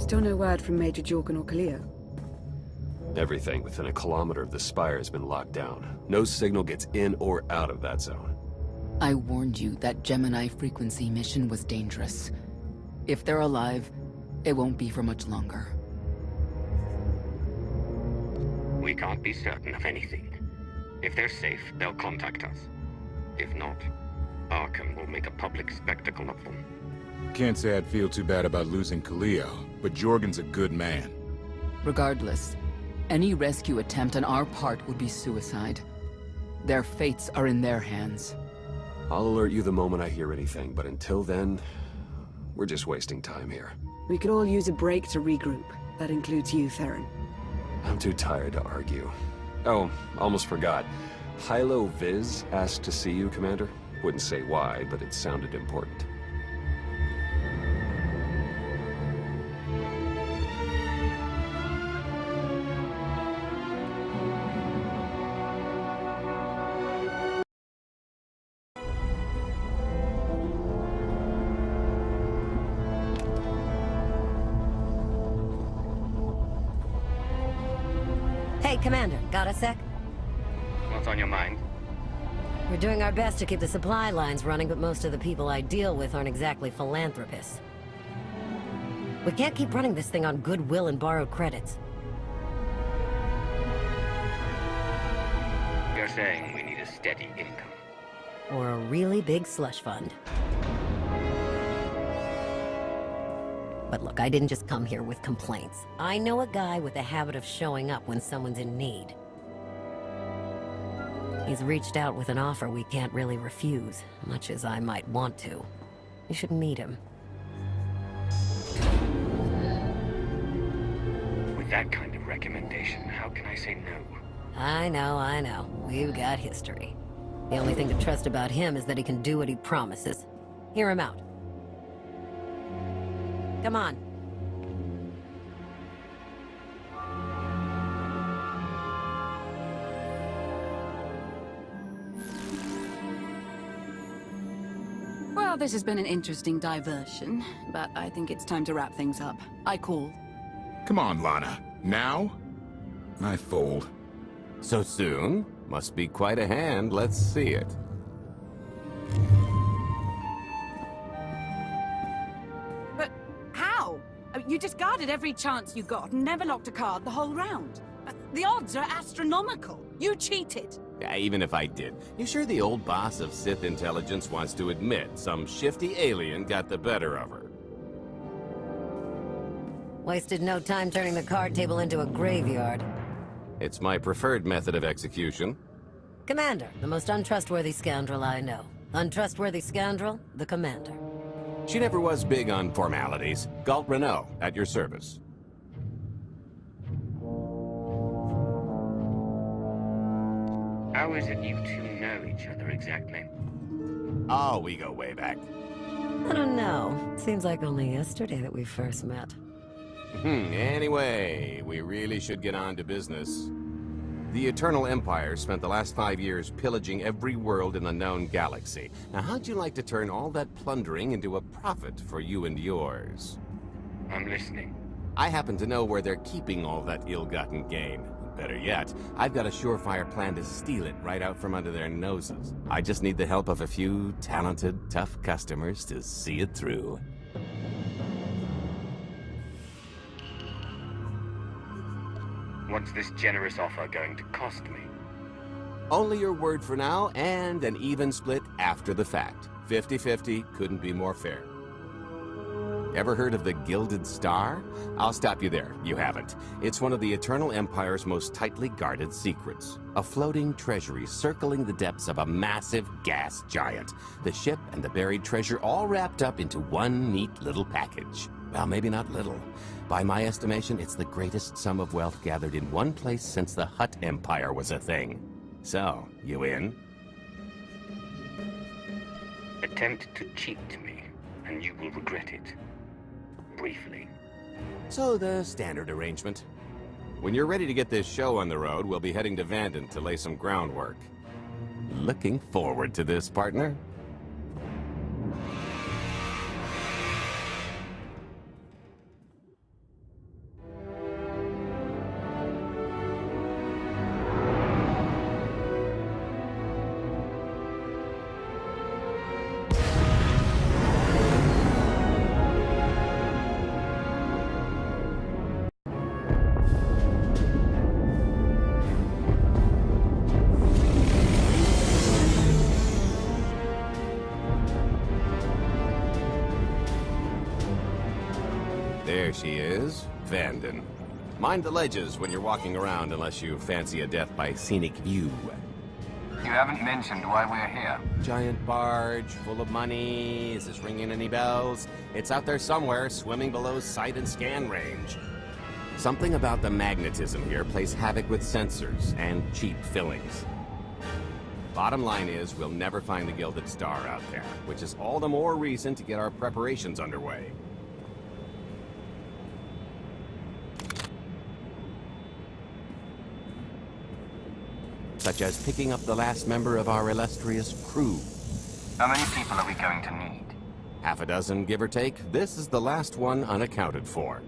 Still no word from Major Jorgen or Kalia. Everything within a kilometer of the spire has been locked down. No signal gets in or out of that zone. I warned you that Gemini frequency mission was dangerous. If they're alive, it won't be for much longer. We can't be certain of anything. If they're safe, they'll contact us. If not, Arkham will make a public spectacle of them. Can't say I'd feel too bad about losing Khalil, but Jorgen's a good man. Regardless, any rescue attempt on our part would be suicide. Their fates are in their hands. I'll alert you the moment I hear anything, but until then, we're just wasting time here. We could all use a break to regroup. That includes you, Theron. I'm too tired to argue. Oh, almost forgot. Hylo Viz asked to see you, Commander. Wouldn't say why, but it sounded important. Hey, Commander, got a sec? What's on your mind? We're doing our best to keep the supply lines running, but most of the people I deal with aren't exactly philanthropists. We can't keep running this thing on goodwill and borrowed credits. You're saying we need a steady income. Or a really big slush fund. But look, I didn't just come here with complaints. I know a guy with a habit of showing up when someone's in need. He's reached out with an offer we can't really refuse, much as I might want to. You should meet him. With that kind of recommendation, how can I say no? I know. We've got history. The only thing to trust about him is that he can do what he promises. Hear him out. Come on. Well, this has been an interesting diversion, but I think it's time to wrap things up. I call. Come on, Lana. Now? I fold. So soon? Must be quite a hand. Let's see it. But how? You discarded every chance you got and never locked a card the whole round. The odds are astronomical. You cheated. Yeah, even if I did. You sure the old boss of Sith intelligence wants to admit some shifty alien got the better of her? Wasted no time turning the card table into a graveyard. It's my preferred method of execution. Commander, the most untrustworthy scoundrel I know. Untrustworthy scoundrel, the Commander. She never was big on formalities. Galt Renault, at your service. How is it you two know each other exactly? Oh, we go way back. I don't know. Seems like only yesterday that we first met. Anyway, we really should get on to business. The Eternal Empire spent the last 5 years pillaging every world in the known galaxy. Now, how'd you like to turn all that plundering into a profit for you and yours? I'm listening. I happen to know where they're keeping all that ill-gotten gain. Better yet, I've got a surefire plan to steal it right out from under their noses. I just need the help of a few talented, tough customers to see it through. What's this generous offer going to cost me? Only your word for now, and an even split after the fact. 50-50, couldn't be more fair. Ever heard of the Gilded Star? I'll stop you there, you haven't. It's one of the Eternal Empire's most tightly guarded secrets. A floating treasury circling the depths of a massive gas giant. The ship and the buried treasure all wrapped up into one neat little package. Well, maybe not little. By my estimation, it's the greatest sum of wealth gathered in one place since the Hutt Empire was a thing. So, you in? Attempt to cheat me, and you will regret it. Briefly. So the standard arrangement. When you're ready to get this show on the road, we'll be heading to Vanden to lay some groundwork. Looking forward to this, partner. There she is, Vanden. Mind the ledges when you're walking around unless you fancy a death by scenic view. You haven't mentioned why we're here. Giant barge, full of money. Is this ringing any bells? It's out there somewhere, swimming below sight and scan range. Something about the magnetism here plays havoc with sensors and cheap fillings. Bottom line is, we'll never find the Gilded Star out there, which is all the more reason to get our preparations underway. Such as picking up the last member of our illustrious crew. How many people are we going to need? Half a dozen, give or take. This is the last one unaccounted for.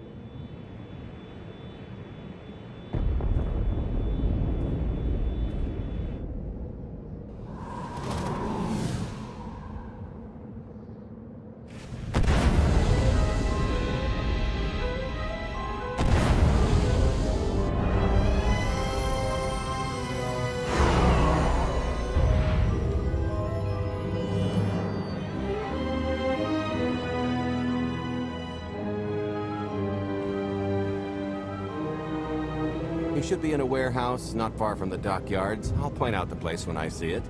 You should be in a warehouse not far from the dockyards. I'll point out the place when I see it.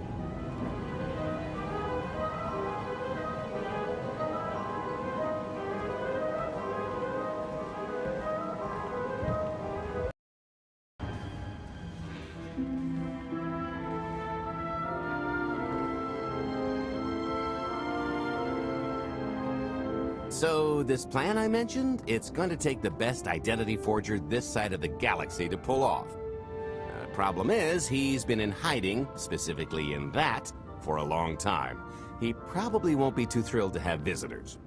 So, this plan I mentioned, it's going to take the best identity forger this side of the galaxy to pull off. Problem is, he's been in hiding, specifically in that, for a long time. He probably won't be too thrilled to have visitors.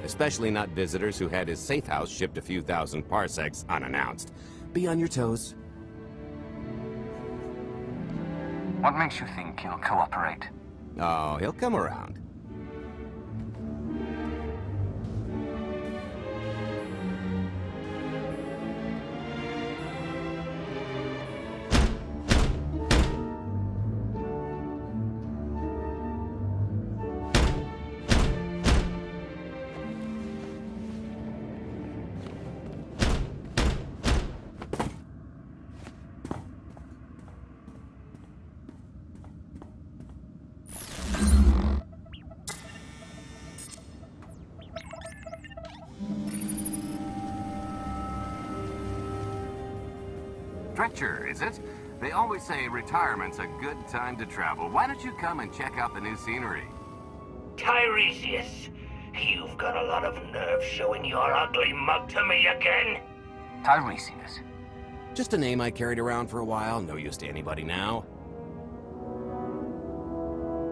Especially not visitors who had his safe house shipped a few thousand parsecs unannounced. Be on your toes. What makes you think he'll cooperate? Oh, he'll come around. Stretcher, is it? They always say retirement's a good time to travel. Why don't you come and check out the new scenery? Tiresias, you've got a lot of nerve showing your ugly mug to me again. Tiresias? Just a name I carried around for a while, no use to anybody now.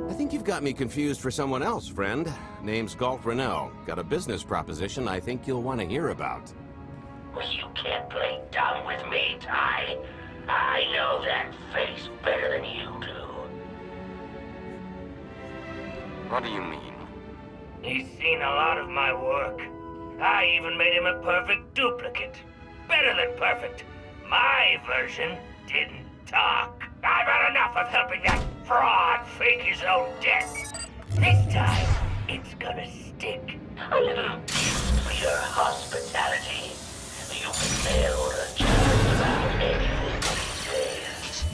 I think you've got me confused for someone else, friend. Name's Galt Renell. Got a business proposition I think you'll want to hear about. You can't play dumb with me, Ty. I know that face better than you do. What do you mean? He's seen a lot of my work. I even made him a perfect duplicate. Better than perfect. My version didn't talk. I've had enough of helping that fraud fake his own death. This time, it's gonna stick. A little gift for your hospitality. You can mail order just about anything these days.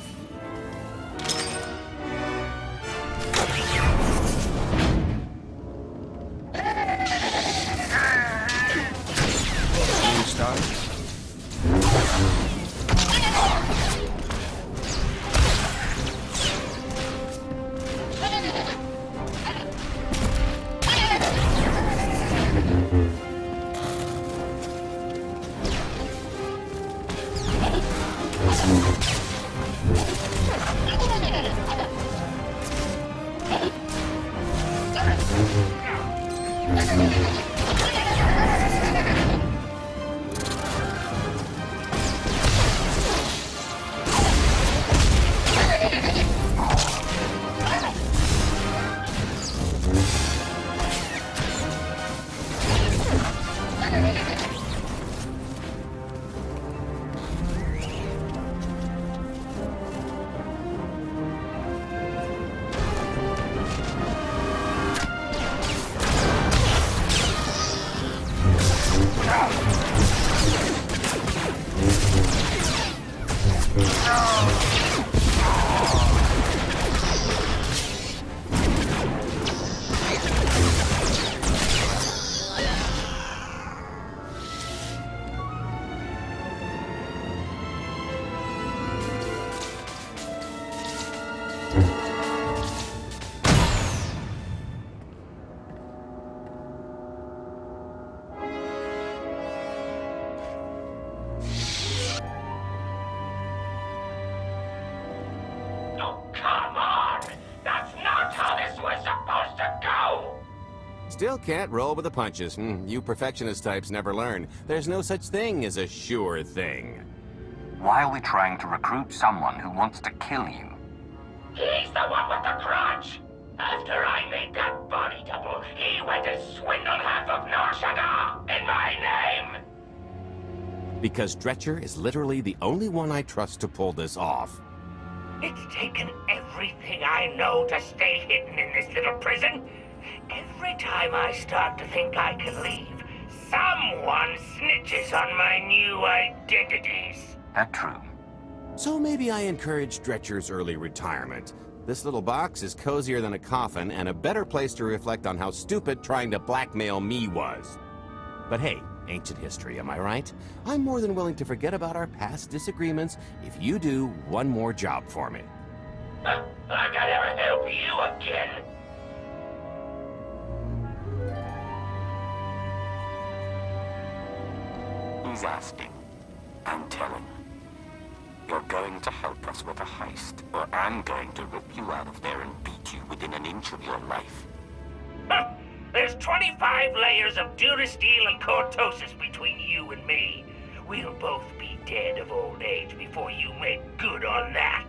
Still can't roll with the punches. You perfectionist types never learn. There's no such thing as a sure thing. Why are we trying to recruit someone who wants to kill you? He's the one with the grudge. After I made that body double, he went and swindled half of Nar Shaddaa in my name. Because Dretcher is literally the only one I trust to pull this off. It's taken everything I know to stay hidden in this little prison. Every time I start to think I can leave, someone snitches on my new identities. That true? So maybe I encourage Dretcher's early retirement. This little box is cozier than a coffin and a better place to reflect on how stupid trying to blackmail me was. But hey, ancient history, am I right? I'm more than willing to forget about our past disagreements if you do one more job for me. I gotta ever help you again. He's asking. I'm telling. You're going to help us with a heist, or I'm going to rip you out of there and beat you within an inch of your life. There's 25 layers of durasteel and cortosis between you and me. We'll both be dead of old age before you make good on that.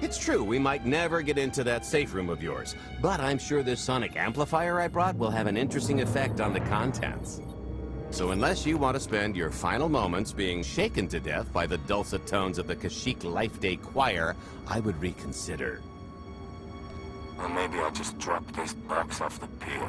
It's true, we might never get into that safe room of yours, but I'm sure this sonic amplifier I brought will have an interesting effect on the contents. So unless you want to spend your final moments being shaken to death by the dulcet tones of the Kashyyyk Life Day Choir, I would reconsider. Or maybe I'll just drop this box off the pier.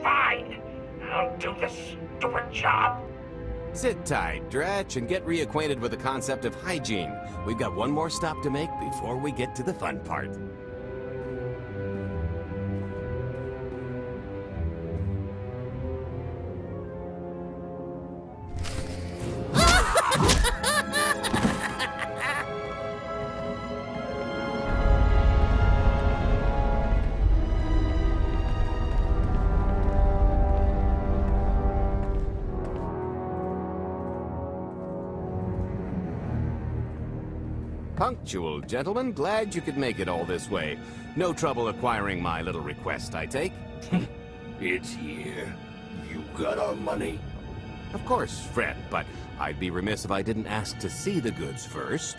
Fine. I'll do the stupid job. Sit tight, Dretch, and get reacquainted with the concept of hygiene. We've got one more stop to make before we get to the fun part. Punctual, gentlemen. Glad you could make it all this way. No trouble acquiring my little request, I take? It's here. You got our money? Of course, friend, but I'd be remiss if I didn't ask to see the goods first.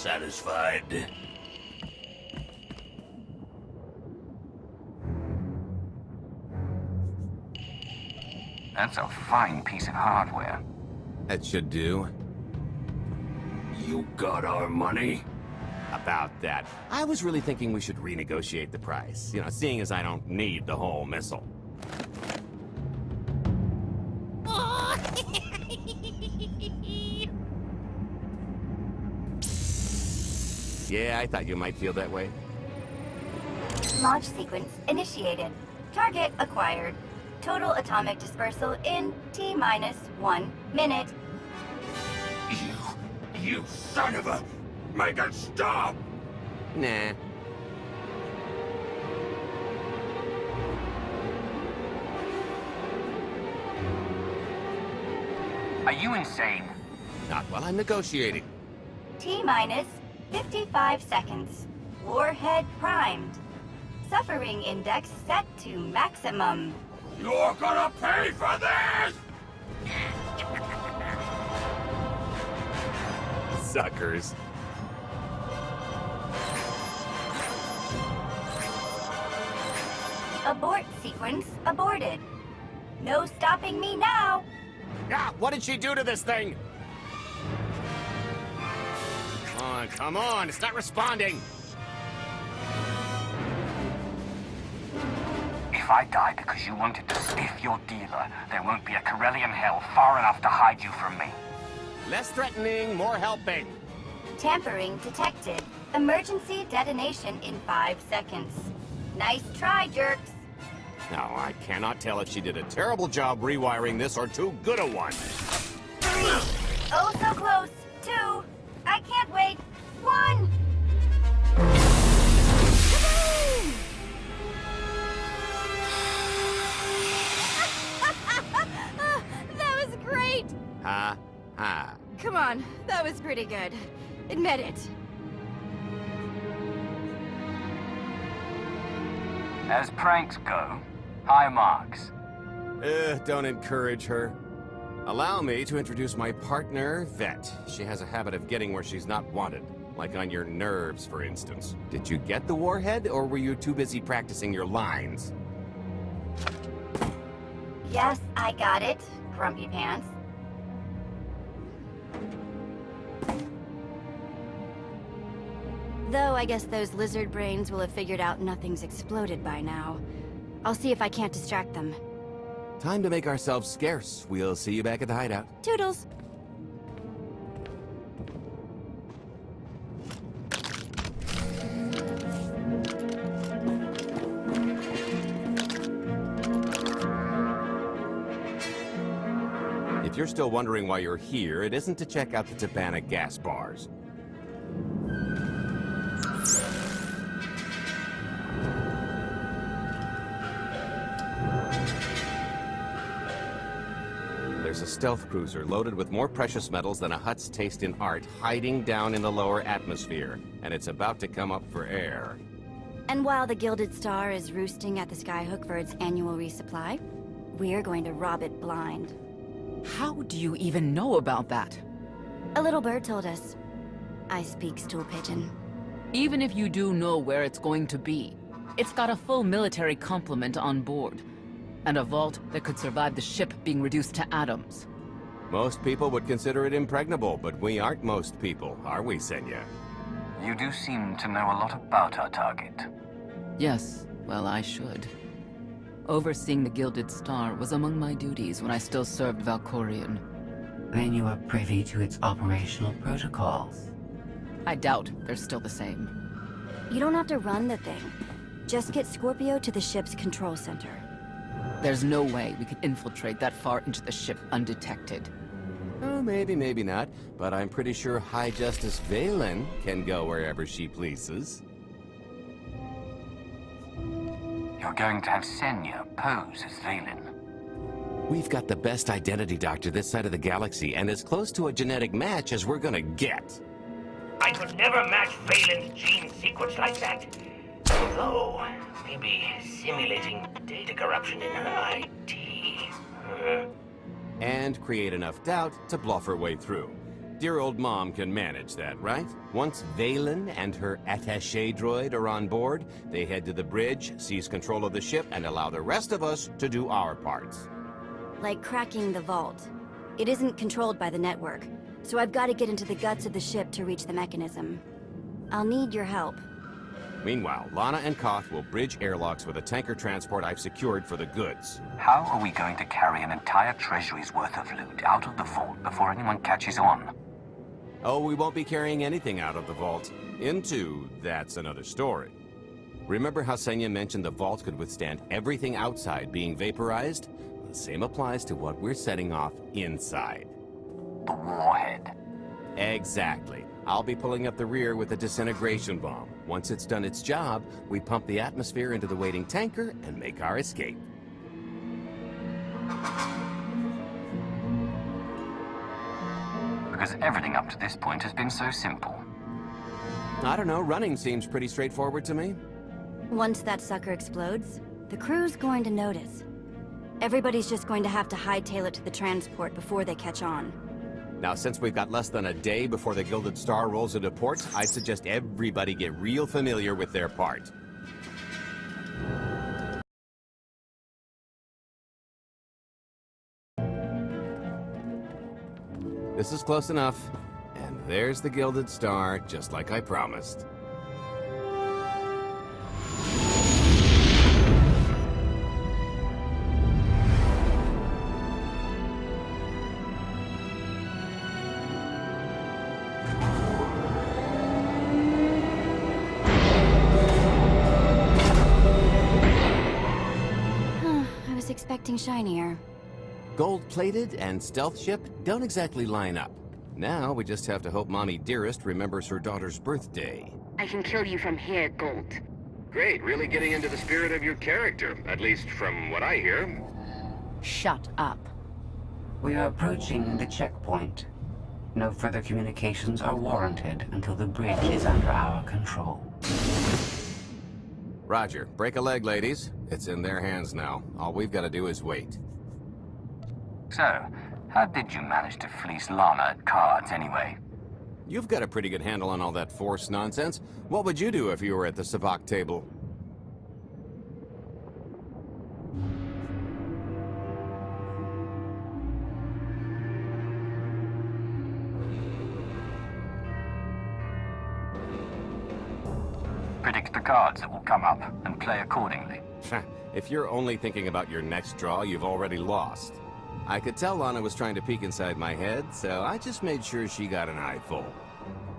Satisfied? That's a fine piece of hardware. That should do. You got our money? About that. I was really thinking we should renegotiate the price. You know, seeing as I don't need the whole missile. Yeah, I thought you might feel that way. Launch sequence initiated. Target acquired. Total atomic dispersal in T-1 minute. You son of a... Make it stop! Nah. Are you insane? Not while I'm negotiating. T-minus 55 seconds. Warhead primed. Suffering index set to maximum. You're gonna pay for this! Suckers. Abort sequence aborted. No stopping me now. Ah, what did she do to this thing? Come on, it's not responding. If I die because you wanted to stiff your dealer, there won't be a Corellian hell far enough to hide you from me. Less threatening, more helping. Tampering detected. Emergency detonation in 5 seconds. Nice try, jerks. Now, I cannot tell if she did a terrible job rewiring this or too good a one. 3. Oh, so close. 2. I can't wait. 1. That was great! Ha, ha. Come on, that was pretty good. Admit it. As pranks go, high marks. Don't encourage her. Allow me to introduce my partner, Vet. She has a habit of getting where she's not wanted. Like on your nerves, for instance. Did you get the warhead, or were you too busy practicing your lines? Yes, I got it. Grumpy Pants. Though I guess those lizard brains will have figured out nothing's exploded by now. I'll see if I can't distract them. Time to make ourselves scarce. We'll see you back at the hideout. Toodles! If you're still wondering why you're here, it isn't to check out the Tabana gas bars. There's a stealth cruiser loaded with more precious metals than a Hutt's taste in art hiding down in the lower atmosphere, and it's about to come up for air. And while the Gilded Star is roosting at the Skyhook for its annual resupply, we're going to rob it blind. How do you even know about that? A little bird told us. I speak stool pigeon. Even if you do know where it's going to be, it's got a full military complement on board. And a vault that could survive the ship being reduced to atoms. Most people would consider it impregnable, but we aren't most people, are we, Senya? You do seem to know a lot about our target. Yes, well, I should. Overseeing the Gilded Star was among my duties when I still served Valkorion. Then you are privy to its operational protocols. I doubt they're still the same. You don't have to run the thing. Just get Scorpio to the ship's control center. There's no way we could infiltrate that far into the ship undetected. Oh, maybe, maybe not. But I'm pretty sure High Justice Valen can go wherever she pleases. You're going to have Senya pose as Valen. We've got the best identity doctor this side of the galaxy, and as close to a genetic match as we're gonna get. I could never match Valen's gene sequence like that. Although, maybe simulating data corruption in her IT. And create enough doubt to bluff her way through. Dear old mom can manage that, right? Once Valen and her attaché droid are on board, they head to the bridge, seize control of the ship, and allow the rest of us to do our parts. Like cracking the vault. It isn't controlled by the network, so I've got to get into the guts of the ship to reach the mechanism. I'll need your help. Meanwhile, Lana and Koth will bridge airlocks with a tanker transport I've secured for the goods. How are we going to carry an entire treasury's worth of loot out of the vault before anyone catches on? Oh, we won't be carrying anything out of the vault. Into, that's another story. Remember how Senya mentioned the vault could withstand everything outside being vaporized? The same applies to what we're setting off inside. The warhead. Exactly. I'll be pulling up the rear with a disintegration bomb. Once it's done its job, we pump the atmosphere into the waiting tanker and make our escape. Because everything up to this point has been so simple. I don't know, running seems pretty straightforward to me. Once that sucker explodes, the crew's going to notice. Everybody's just going to have to hightail it to the transport before they catch on. Now, since we've got less than a day before the Gilded Star rolls into port, I'd suggest everybody get real familiar with their part. This is close enough. And there's the Gilded Star, just like I promised. I was expecting shinier. Gold-plated and stealth ship don't exactly line up. Now we just have to hope Mommy Dearest remembers her daughter's birthday. I can kill you from here, Gold. Great, really getting into the spirit of your character, at least from what I hear. Shut up. We are approaching the checkpoint. No further communications are warranted until the bridge is under our control. Roger. Break a leg, ladies. It's in their hands now. All we've got to do is wait. So, how did you manage to fleece Lana at cards anyway? You've got a pretty good handle on all that Force nonsense. What would you do if you were at the sabacc table? Predict the cards that will come up and play accordingly. If you're only thinking about your next draw, you've already lost. I could tell Lana was trying to peek inside my head, so I just made sure she got an eyeful.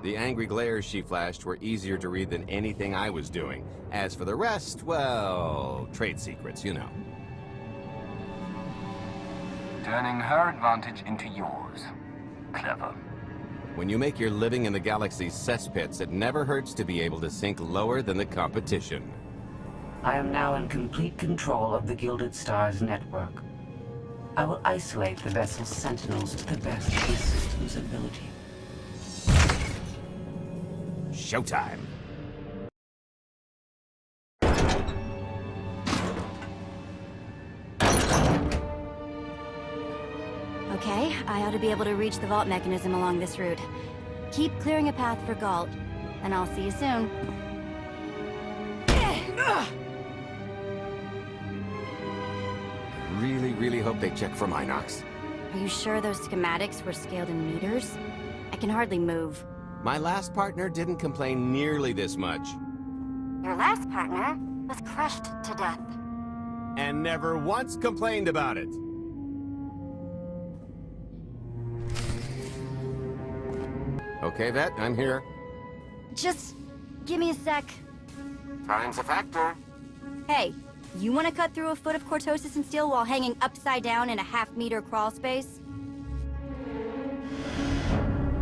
The angry glares she flashed were easier to read than anything I was doing. As for the rest, well, trade secrets, you know. Turning her advantage into yours. Clever. When you make your living in the galaxy's cesspits, it never hurts to be able to sink lower than the competition. I am now in complete control of the Gilded Star's network. I will isolate the vessel's sentinels to the best of the system's ability. Showtime! Okay, I ought to be able to reach the vault mechanism along this route. Keep clearing a path for Galt, and I'll see you soon. Really hope they check for Minox. Are you sure those schematics were scaled in meters? I can hardly move. My last partner didn't complain nearly this much. Your last partner was crushed to death. And never once complained about it. Okay, Vet, I'm here. Just give me a sec. Time's a factor. Hey, you want to cut through a foot of cortosis and steel while hanging upside down in a half-meter crawl space?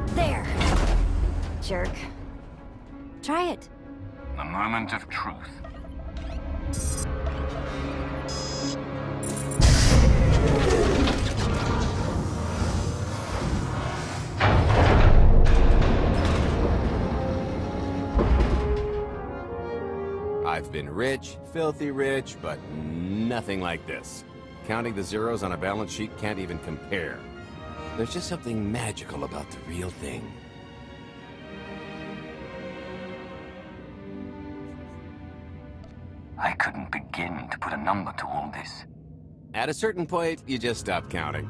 There. Jerk. Try it. A moment of truth. I've been rich, filthy rich, but nothing like this. Counting the zeros on a balance sheet can't even compare. There's just something magical about the real thing. I couldn't begin to put a number to all this. At a certain point, you just stop counting.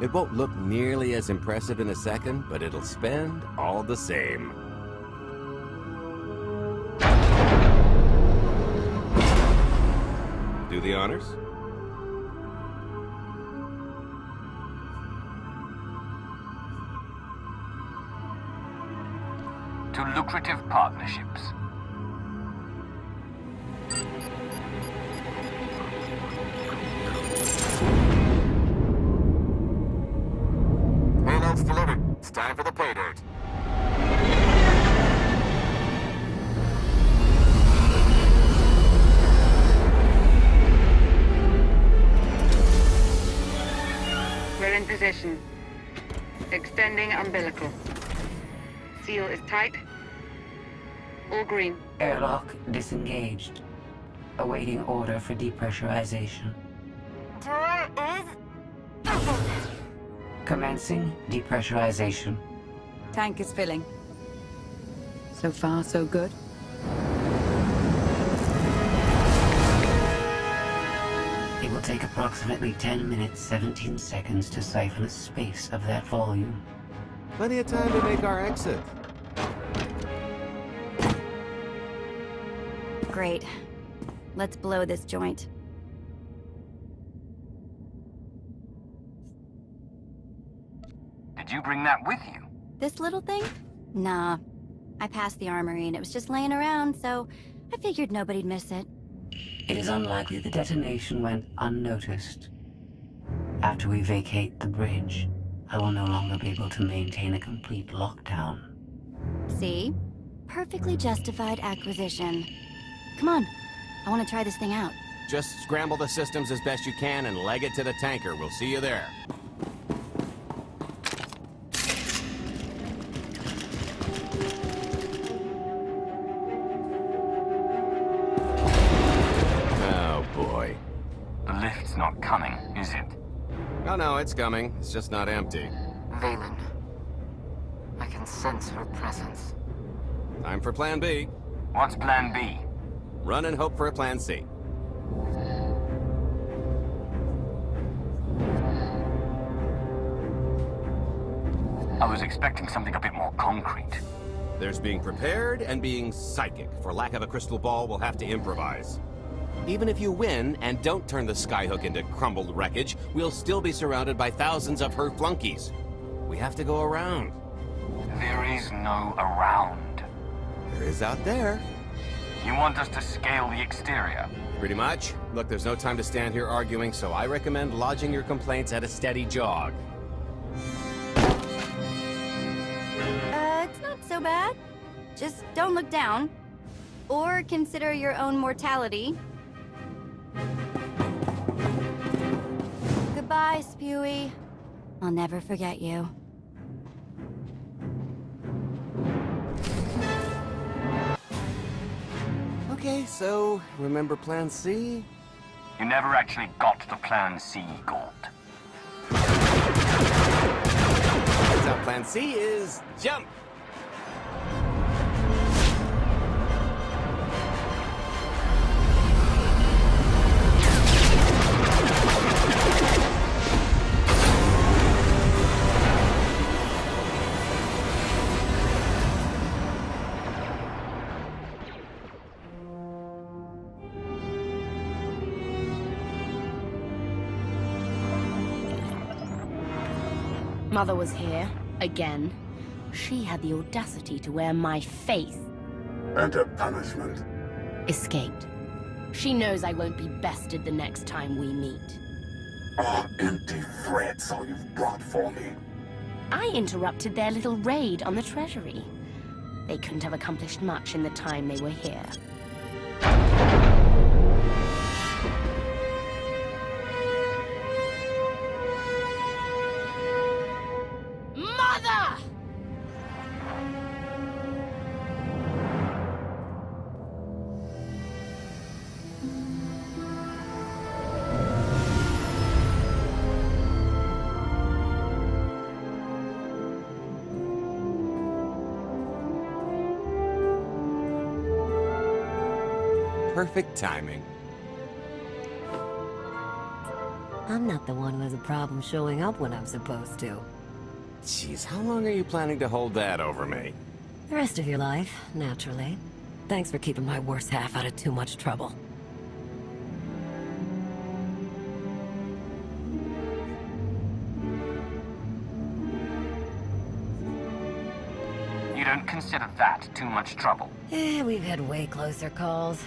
It won't look nearly as impressive in a second, but it'll spend all the same. Do the honors? To lucrative partnerships. It's time for the pay dirt. We're in position. Extending umbilical. Seal is tight. All green. Airlock disengaged. Awaiting order for depressurization. Door is open. Commencing depressurization. Tank is filling. So far, so good. It will take approximately 10 minutes, 17 seconds to siphon a space of that volume. Plenty of time to make our exit. Great. Let's blow this joint. Did you bring that with you? This little thing? Nah. I passed the armory and it was just laying around, so I figured nobody'd miss it. It is unlikely the detonation went unnoticed. After we vacate the bridge, I will no longer be able to maintain a complete lockdown. See? Perfectly justified acquisition. Come on. I want to try this thing out. Just scramble the systems as best you can and leg it to the tanker. We'll see you there. Oh, boy. The lift's not coming, is it? Oh, no, it's coming. It's just not empty. Valen. I can sense her presence. Time for Plan B. What's Plan B? Run and hope for a Plan C. I was expecting something a bit more concrete. There's being prepared and being psychic. For lack of a crystal ball, we'll have to improvise. Even if you win and don't turn the skyhook into crumbled wreckage, we'll still be surrounded by thousands of her flunkies. We have to go around. There is no around. There is out there. You want us to scale the exterior? Pretty much. Look, there's no time to stand here arguing, so I recommend lodging your complaints at a steady jog. It's not so bad. Just don't look down. Or consider your own mortality. Goodbye, Spewy. I'll never forget you. Okay, so remember Plan C? You never actually got to Plan C, Gold. So Plan C is jump! Mother was here, again. She had the audacity to wear my face. And her punishment? Escaped. She knows I won't be bested the next time we meet. Are empty threats all you've brought for me? I interrupted their little raid on the Treasury. They couldn't have accomplished much in the time they were here. Mother! Perfect timing. I'm not the one who has a problem showing up when I'm supposed to. Jeez, how long are you planning to hold that over me? The rest of your life, naturally. Thanks for keeping my worse half out of too much trouble. You don't consider that too much trouble? We've had way closer calls.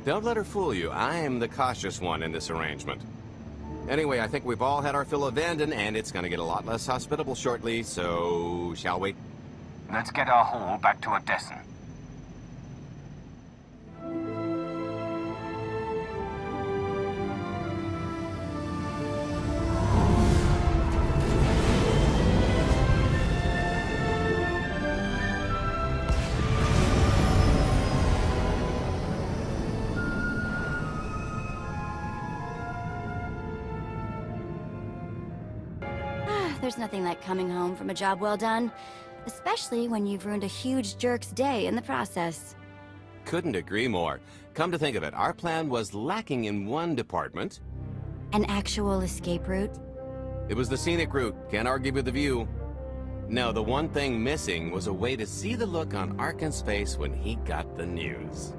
Don't let her fool you. I am the cautious one in this arrangement. Anyway, I think we've all had our fill of Vanden, and it's gonna get a lot less hospitable shortly, so... shall we? Let's get our haul back to Odessen. There's nothing like coming home from a job well done, especially when you've ruined a huge jerk's day in the process. Couldn't agree more. Come to think of it, our plan was lacking in one department. An actual escape route? It was the scenic route, can't argue with the view. No, the one thing missing was a way to see the look on Arkan's face when he got the news.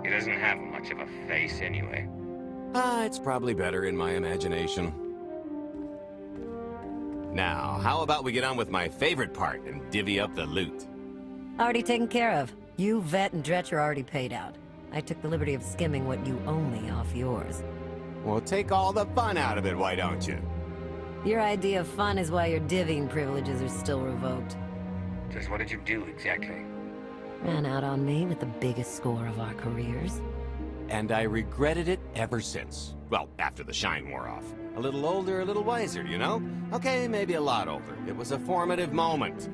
He doesn't have much of a face anyway. It's probably better in my imagination. Now, how about we get on with my favorite part and divvy up the loot? Already taken care of. You, Vet, and Dretch are already paid out. I took the liberty of skimming what you owe me off yours. Well, take all the fun out of it, why don't you? Your idea of fun is why your divvying privileges are still revoked. Just what did you do exactly? Ran out on me with the biggest score of our careers. And I regretted it ever since. Well, after the shine wore off. A little older, a little wiser, you know? Okay, maybe a lot older. It was a formative moment.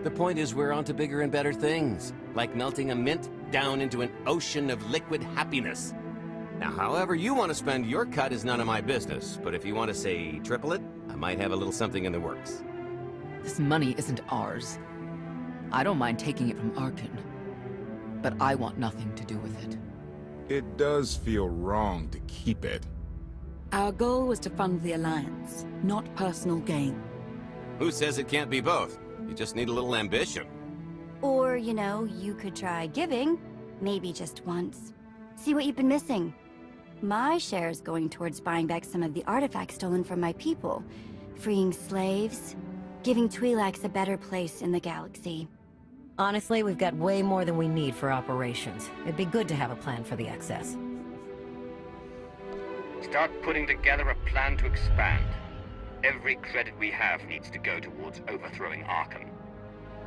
The point is we're on to bigger and better things. Like melting a mint down into an ocean of liquid happiness. Now, however you want to spend your cut is none of my business. But if you want to, say, triple it, I might have a little something in the works. This money isn't ours. I don't mind taking it from Arkan. But I want nothing to do with it. It does feel wrong to keep it. Our goal was to fund the Alliance, not personal gain. Who says it can't be both? You just need a little ambition. Or, you know, you could try giving. Maybe just once. See what you've been missing. My share is going towards buying back some of the artifacts stolen from my people. Freeing slaves. Giving Twi'leks a better place in the galaxy. Honestly, we've got way more than we need for operations. It'd be good to have a plan for the excess. Start putting together a plan to expand. Every credit we have needs to go towards overthrowing Arkham.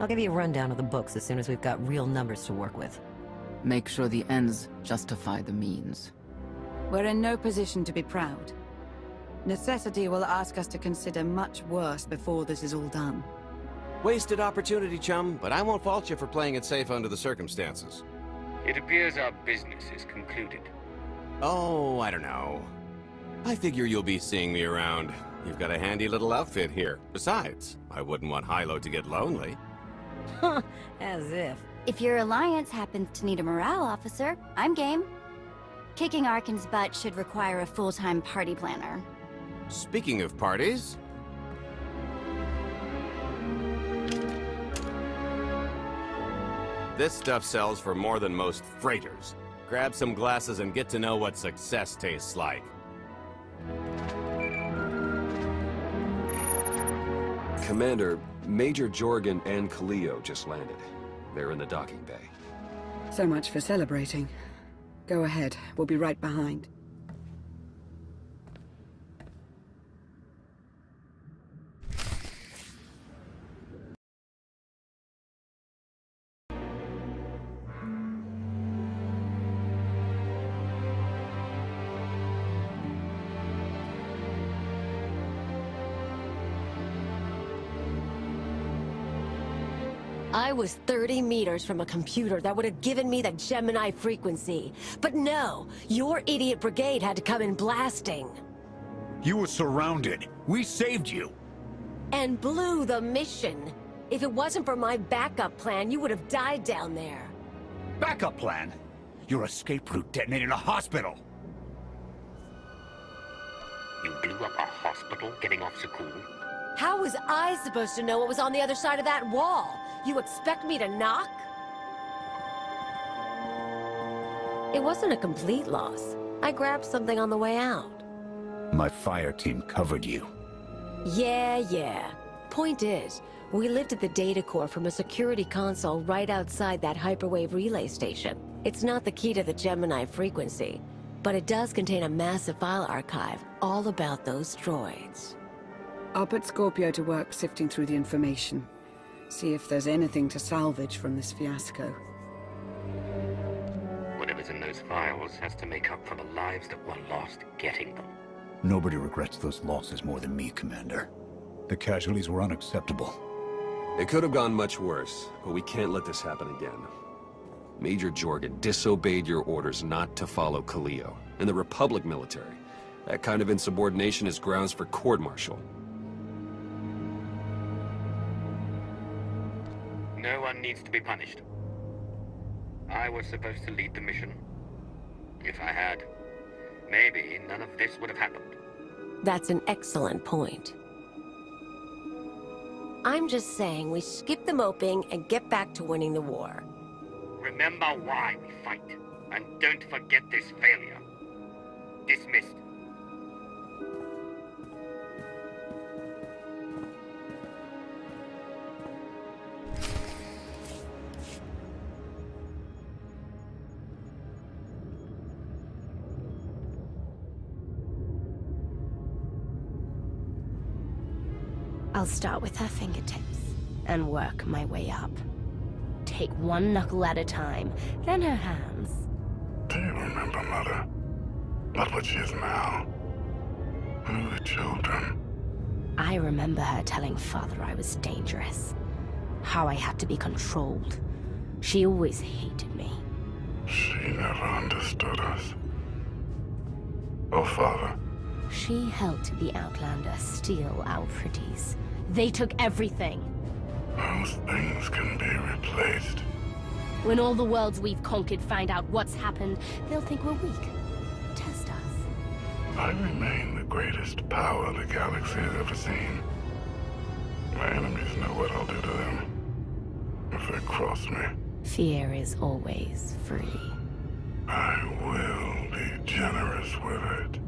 I'll give you a rundown of the books as soon as we've got real numbers to work with. Make sure the ends justify the means. We're in no position to be proud. Necessity will ask us to consider much worse before this is all done. Wasted opportunity, chum, but I won't fault you for playing it safe under the circumstances. It appears our business is concluded. Oh, I don't know. I figure you'll be seeing me around. You've got a handy little outfit here. Besides, I wouldn't want Hilo to get lonely. As if. If your alliance happens to need a morale officer, I'm game. Kicking Arkan's butt should require a full-time party planner. Speaking of parties... This stuff sells for more than most freighters. Grab some glasses and get to know what success tastes like. Commander, Major Jorgen and Kaleo just landed. They're in the docking bay. So much for celebrating. Go ahead, we'll be right behind. I was 30 meters from a computer that would have given me the Gemini frequency. But no, your idiot brigade had to come in blasting. You were surrounded. We saved you. And blew the mission. If it wasn't for my backup plan, you would have died down there. Backup plan? Your escape route detonated a hospital. You blew up a hospital getting off Zakul? How was I supposed to know what was on the other side of that wall? You expect me to knock? It wasn't a complete loss. I grabbed something on the way out. My fire team covered you. Yeah. Point is, we lifted the data core from a security console right outside that hyperwave relay station. It's not the key to the Gemini frequency. but it does contain a massive file archive all about those droids. I'll put Scorpio to work sifting through the information. See if there's anything to salvage from this fiasco. Whatever's in those files has to make up for the lives that were lost getting them. Nobody regrets those losses more than me, Commander. The casualties were unacceptable. It could have gone much worse, but we can't let this happen again. Major Jorgen disobeyed your orders not to follow Kaleo, and the Republic military. That kind of insubordination is grounds for court-martial. No one needs to be punished. I was supposed to lead the mission. If I had, maybe none of this would have happened. That's an excellent point. I'm just saying we skip the moping and get back to winning the war. Remember why we fight, and don't forget this failure. Dismissed. I'll start with her fingertips and work my way up. Take one knuckle at a time, then her hands. Do you remember, Mother? Not what she is now. We were children. I remember her telling Father I was dangerous. How I had to be controlled. She always hated me. She never understood us. Oh, Father. She helped the Outlander steal our pretties. They took everything. Those things can be replaced. When all the worlds we've conquered find out what's happened, they'll think we're weak. Test us. I remain the greatest power the galaxy has ever seen. My enemies know what I'll do to them if they cross me. Fear is always free. I will be generous with it.